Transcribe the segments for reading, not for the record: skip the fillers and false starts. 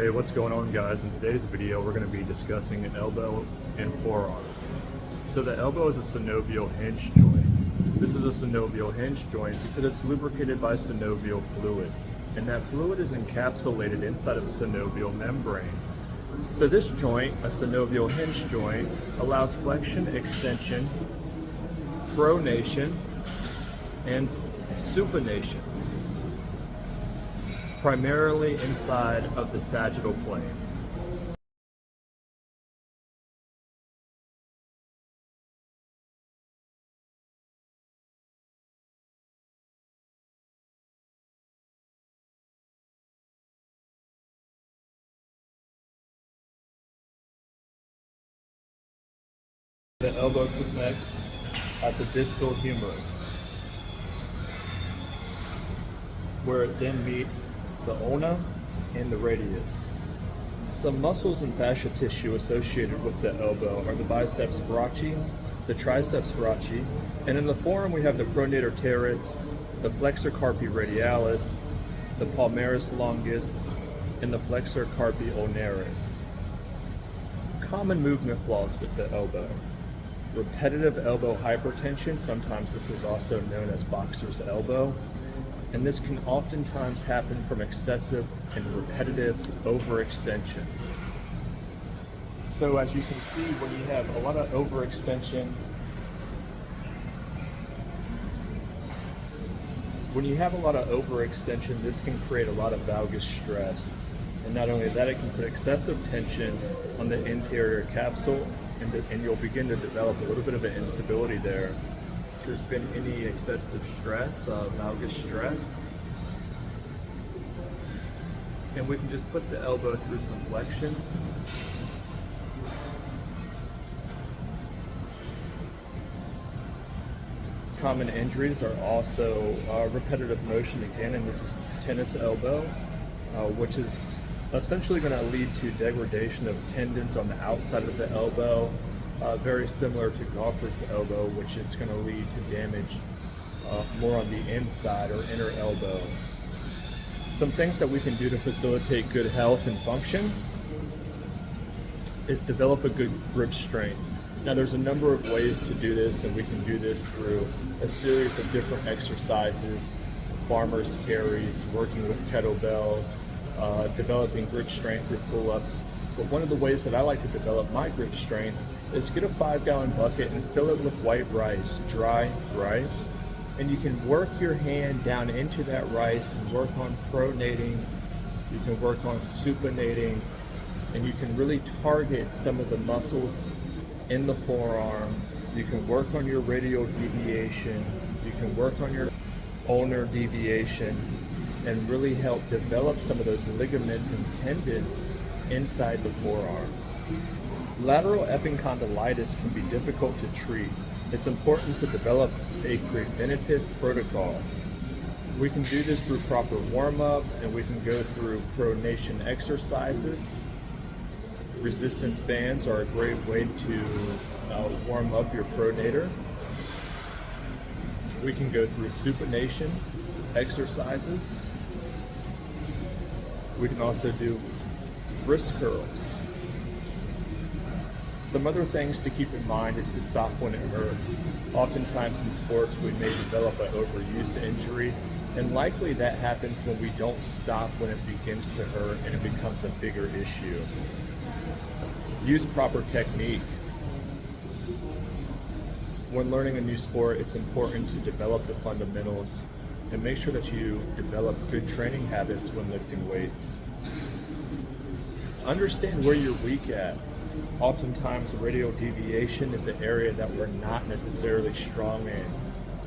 Hey, what's going on, guys? In today's video we're going to be discussing an elbow and forearm. So the elbow is a synovial hinge joint. This is a synovial hinge joint because it's lubricated by synovial fluid, and that fluid is encapsulated inside of a synovial membrane. So this joint, a synovial hinge joint, allows flexion, extension, pronation, and supination, primarily inside of the sagittal plane. The elbow connects at the distal humerus, where it then meets the ulna and the radius. Some muscles and fascia tissue associated with the elbow are the biceps brachii, the triceps brachii, and in the forearm we have the pronator teres, the flexor carpi radialis, the palmaris longus, and the flexor carpi ulnaris. Common movement flaws with the elbow: repetitive elbow hypertension, sometimes this is also known as boxer's elbow, and this can oftentimes happen from excessive and repetitive overextension. So as you can see, when you have a lot of overextension, this can create a lot of valgus stress. And not only that, it can put excessive tension on the interior capsule, and you'll begin to develop a little bit of an instability there. If there's been any excessive stress, valgus stress, and we can just put the elbow through some flexion. Common injuries are also repetitive motion again, and this is tennis elbow, which is essentially going to lead to degradation of tendons on the outside of the elbow, very similar to golfer's elbow, which is going to lead to damage more on the inside or inner elbow. Some things that we can do to facilitate good health and function is develop a good grip strength. Now there's a number of ways to do this, and we can do this through a series of different exercises: farmer's carries, working with kettlebells, developing grip strength through pull-ups. But one of the ways that I like to develop my grip strength is get a 5-gallon bucket and fill it with white rice, dry rice, and you can work your hand down into that rice and work on pronating, you can work on supinating, and you can really target some of the muscles in the forearm. You can work on your radial deviation, you can work on your ulnar deviation, and really help develop some of those ligaments and tendons inside the forearm. Lateral epicondylitis can be difficult to treat. It's important to develop a preventative protocol. We can do this through proper warm-up, and we can go through pronation exercises. Resistance bands are a great way to warm up your pronator. We can go through supination exercises. We can also do wrist curls. Some other things to keep in mind is to stop when it hurts. Oftentimes in sports we may develop an overuse injury, and likely that happens when we don't stop when it begins to hurt and it becomes a bigger issue. Use proper technique. When learning a new sport, it's important to develop the fundamentals and make sure that you develop good training habits when lifting weights. Understand where you're weak at. Oftentimes, radial deviation is an area that we're not necessarily strong in.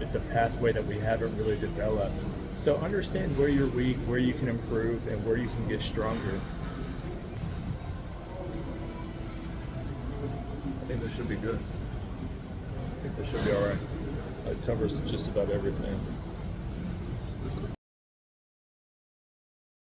It's a pathway that we haven't really developed. So understand where you're weak, where you can improve, and where you can get stronger. I think this should be good. I think this should be all right. It covers just about everything.